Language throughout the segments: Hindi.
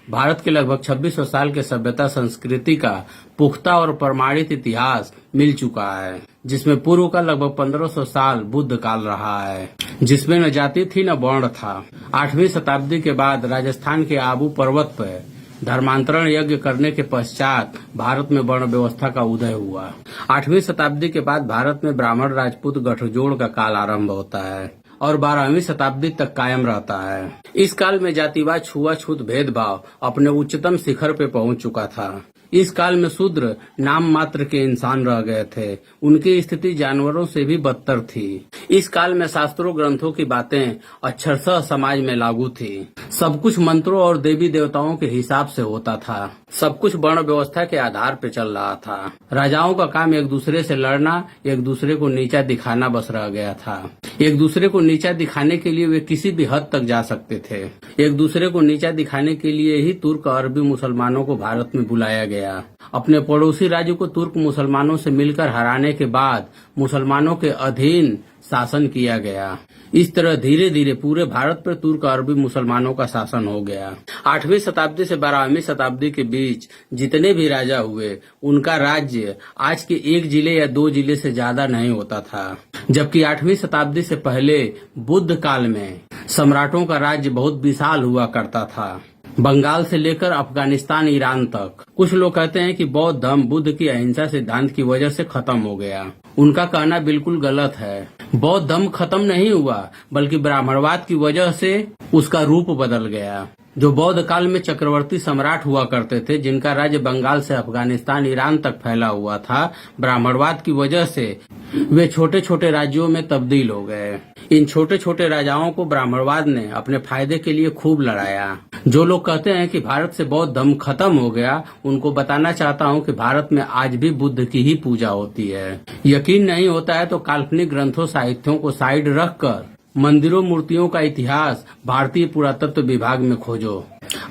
भारत के लगभग 2600 साल के सभ्यता संस्कृति का पुख्ता और प्रमाणित इतिहास मिल चुका है, जिसमें पूर्व का लगभग 1500 साल बुद्ध काल रहा है, जिसमें न जाति थी न वर्ण था। 8वीं शताब्दी के बाद राजस्थान के आबू पर्वत पर धर्मांतरण यज्ञ करने के पश्चात भारत में वर्ण व्यवस्था का उदय हुआ। 8वीं शताब्दी के बाद भारत में ब्राह्मण राजपूत गठजोड़ का काल आरंभ होता है और 12वीं शताब्दी तक कायम रहता है। इस काल में जातिवाद, छुआछूत, भेदभाव अपने उच्चतम शिखर पे पहुंच चुका था। इस काल में शूद्र नाम मात्र के इंसान रह गए थे। उनकी स्थिति जानवरों से भी बदतर थी। इस काल में शास्त्रों ग्रंथों की बातें अक्षरशः समाज में लागू थी। सब कुछ मंत्रों और देवी देवताओं के हिसाब से होता था। सब कुछ वर्ण व्यवस्था के आधार पर चल रहा था। राजाओं का काम एक दूसरे से लड़ना, एक दूसरे को नीचा दिखाना बस रह गया था। एक दूसरे को नीचा दिखाने के लिए वे किसी भी हद तक जा सकते थे। एक दूसरे को नीचा दिखाने के लिए ही तुर्क अरबी मुसलमानों को भारत में बुलाया गया। अपने पड़ोसी राज्य को तुर्क मुसलमानों से मिलकर हराने के बाद मुसलमानों के अधीन शासन किया गया। इस तरह धीरे धीरे पूरे भारत पर तुर्क अरबी मुसलमानों का शासन हो गया। 8वीं शताब्दी से 12वीं शताब्दी के बीच जितने भी राजा हुए, उनका राज्य आज के एक जिले या 2 जिले से ज्यादा नहीं होता था। जबकि 8वीं शताब्दी से पहले बुद्ध काल में सम्राटों का राज्य बहुत विशाल हुआ करता था, बंगाल से लेकर अफगानिस्तान, ईरान तक। कुछ लोग कहते हैं कि बौद्ध धर्म बुद्ध की अहिंसा सिद्धांत की वजह से खत्म हो गया। उनका कहना बिल्कुल गलत है। बौद्ध धर्म खत्म नहीं हुआ, बल्कि ब्राह्मणवाद की वजह से उसका रूप बदल गया। जो बौद्ध काल में चक्रवर्ती सम्राट हुआ करते थे, जिनका राज्य बंगाल से अफगानिस्तान, ईरान तक फैला हुआ था, ब्राह्मणवाद की वजह से वे छोटे छोटे राज्यों में तब्दील हो गए। इन छोटे छोटे राजाओं को ब्राह्मणवाद ने अपने फायदे के लिए खूब लड़ाया। जो लोग कहते हैं कि भारत से बौद्ध धर्म खत्म हो गया, उनको बताना चाहता हूं कि भारत में आज भी बुद्ध की ही पूजा होती है। यकीन नहीं होता है तो काल्पनिक ग्रंथों, साहित्यों को साइड रखकर मंदिरों, मूर्तियों का इतिहास भारतीय पुरातत्व विभाग में खोजो।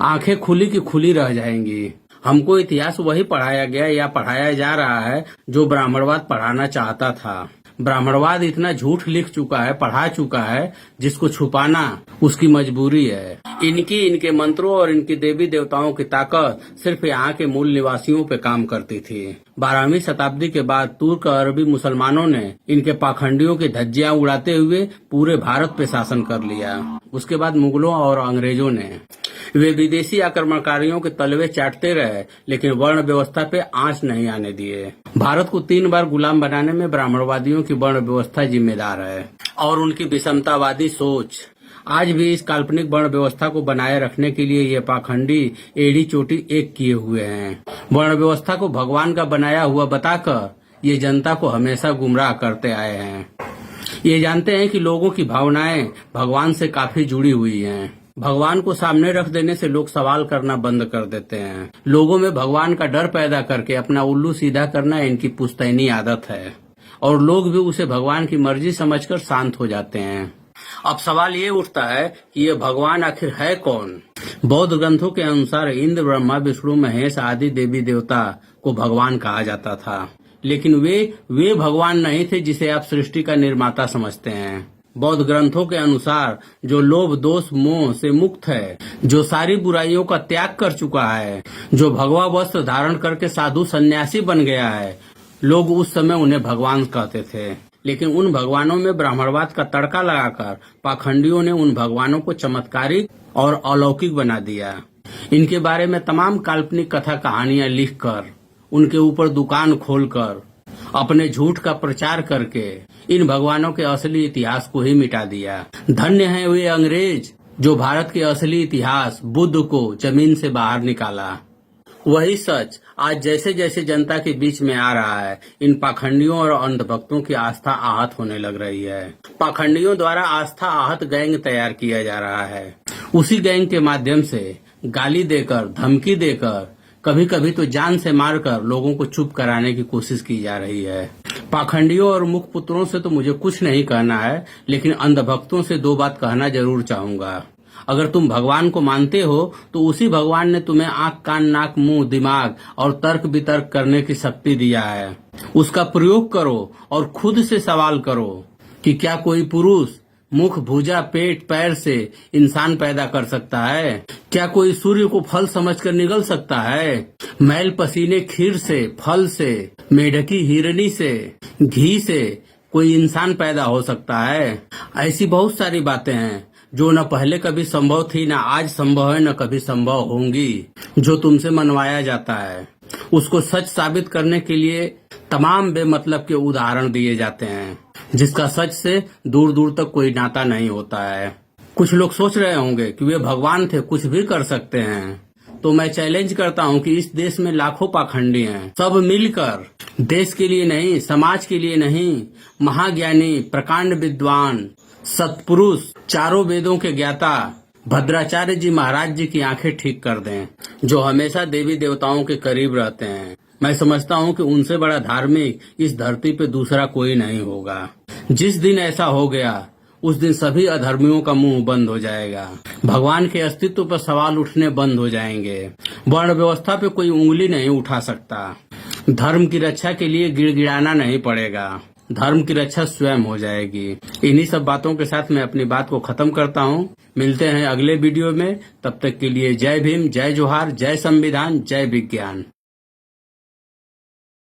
आंखें खुली की खुली रह जाएंगी। हमको इतिहास वही पढ़ाया गया या पढ़ाया जा रहा है जो ब्राह्मणवाद पढ़ाना चाहता था। ब्राह्मणवाद इतना झूठ लिख चुका है, पढ़ा चुका है, जिसको छुपाना उसकी मजबूरी है। इनके मंत्रों और इनकी देवी देवताओं की ताकत सिर्फ यहाँ के मूल निवासियों पे काम करती थी। 12वीं शताब्दी के बाद तुर्क अरबी मुसलमानों ने इनके पाखंडियों की धज्जियां उड़ाते हुए पूरे भारत पे शासन कर लिया। उसके बाद मुगलों और अंग्रेजों ने वे विदेशी आक्रमणकारियों के तलवे चाटते रहे, लेकिन वर्ण व्यवस्था पे आंच नहीं आने दिए। भारत को 3 बार गुलाम बनाने में ब्राह्मणवादियों की वर्ण व्यवस्था जिम्मेदार है और उनकी विषमतावादी सोच आज भी इस काल्पनिक वर्ण व्यवस्था को बनाए रखने के लिए ये पाखंडी एड़ी चोटी एक किए हुए हैं। वर्ण व्यवस्था को भगवान का बनाया हुआ बताकर ये जनता को हमेशा गुमराह करते आए हैं। ये जानते हैं कि लोगों की भावनाएं भगवान से काफी जुड़ी हुई हैं। भगवान को सामने रख देने से लोग सवाल करना बंद कर देते हैं। लोगों में भगवान का डर पैदा करके अपना उल्लू सीधा करना इनकी पुश्तैनी आदत है और लोग भी उसे भगवान की मर्जी समझकर शांत हो जाते हैं। अब सवाल ये उठता है कि ये भगवान आखिर है कौन? बौद्ध ग्रंथों के अनुसार इंद्र, ब्रह्मा, विष्णु, महेश आदि देवी देवता को भगवान कहा जाता था, लेकिन वे भगवान नहीं थे जिसे आप सृष्टि का निर्माता समझते हैं। बौद्ध ग्रंथों के अनुसार जो लोभ, दोष, मोह से मुक्त है, जो सारी बुराइयों का त्याग कर चुका है, जो भगवा वस्त्र धारण करके साधु सन्यासी बन गया है, लोग उस समय उन्हें भगवान कहते थे। लेकिन उन भगवानों में ब्राह्मणवाद का तड़का लगाकर पाखंडियों ने उन भगवानों को चमत्कारिक और अलौकिक बना दिया। इनके बारे में तमाम काल्पनिक कथा कहानियां लिखकर, उनके ऊपर दुकान खोलकर, अपने झूठ का प्रचार करके इन भगवानों के असली इतिहास को ही मिटा दिया। धन्य हैं वे अंग्रेज जो भारत के असली इतिहास बुद्ध को जमीन से बाहर निकाला। वही सच आज जैसे जैसे जनता के बीच में आ रहा है, इन पाखंडियों और अंधभक्तों की आस्था आहत होने लग रही है। पाखंडियों द्वारा आस्था आहत गैंग तैयार किया जा रहा है। उसी गैंग के माध्यम से गाली देकर, धमकी देकर, कभी कभी तो जान से मारकर लोगों को चुप कराने की कोशिश की जा रही है। पाखंडियों और मुख पुत्रों से तो मुझे कुछ नहीं कहना है, लेकिन अंधभक्तों से 2 बात कहना जरूर चाहूंगा। अगर तुम भगवान को मानते हो तो उसी भगवान ने तुम्हें आंख, कान, नाक, मुंह, दिमाग और तर्क वितर्क करने की शक्ति दिया है। उसका प्रयोग करो और खुद से सवाल करो कि क्या कोई पुरुष मुख, भुजा, पेट, पैर से इंसान पैदा कर सकता है? क्या कोई सूर्य को फल समझकर निगल सकता है? मैल पसीने खीर से, फल से, मेढकी हिरनी से, घी से कोई इंसान पैदा हो सकता है? ऐसी बहुत सारी बातें हैं जो न पहले कभी संभव थी, न आज संभव है, न कभी संभव होंगी। जो तुमसे मनवाया जाता है उसको सच साबित करने के लिए तमाम बेमतलब के उदाहरण दिए जाते हैं, जिसका सच से दूर दूर तक कोई नाता नहीं होता है। कुछ लोग सोच रहे होंगे कि वे भगवान थे, कुछ भी कर सकते हैं। तो मैं चैलेंज करता हूं कि इस देश में लाखों पाखंडी हैं, सब मिलकर देश के लिए नहीं, समाज के लिए नहीं, महाज्ञानी, प्रकांड विद्वान, सत्पुरुष, चारों वेदों के ज्ञाता भद्राचार्य जी महाराज जी की आंखें ठीक कर दें, जो हमेशा देवी देवताओं के करीब रहते हैं। मैं समझता हूं कि उनसे बड़ा धार्मिक इस धरती पे दूसरा कोई नहीं होगा। जिस दिन ऐसा हो गया उस दिन सभी अधर्मियों का मुंह बंद हो जाएगा, भगवान के अस्तित्व पर सवाल उठने बंद हो जाएंगे, वर्ण व्यवस्था पे कोई उंगली नहीं उठा सकता, धर्म की रक्षा के लिए गिड़गिड़ाना नहीं पड़ेगा, धर्म की रक्षा स्वयं हो जाएगी। इन्हीं सब बातों के साथ मैं अपनी बात को खत्म करता हूँ। मिलते हैं अगले वीडियो में, तब तक के लिए जय भीम, जय जोहार, जय संविधान, जय विज्ञान।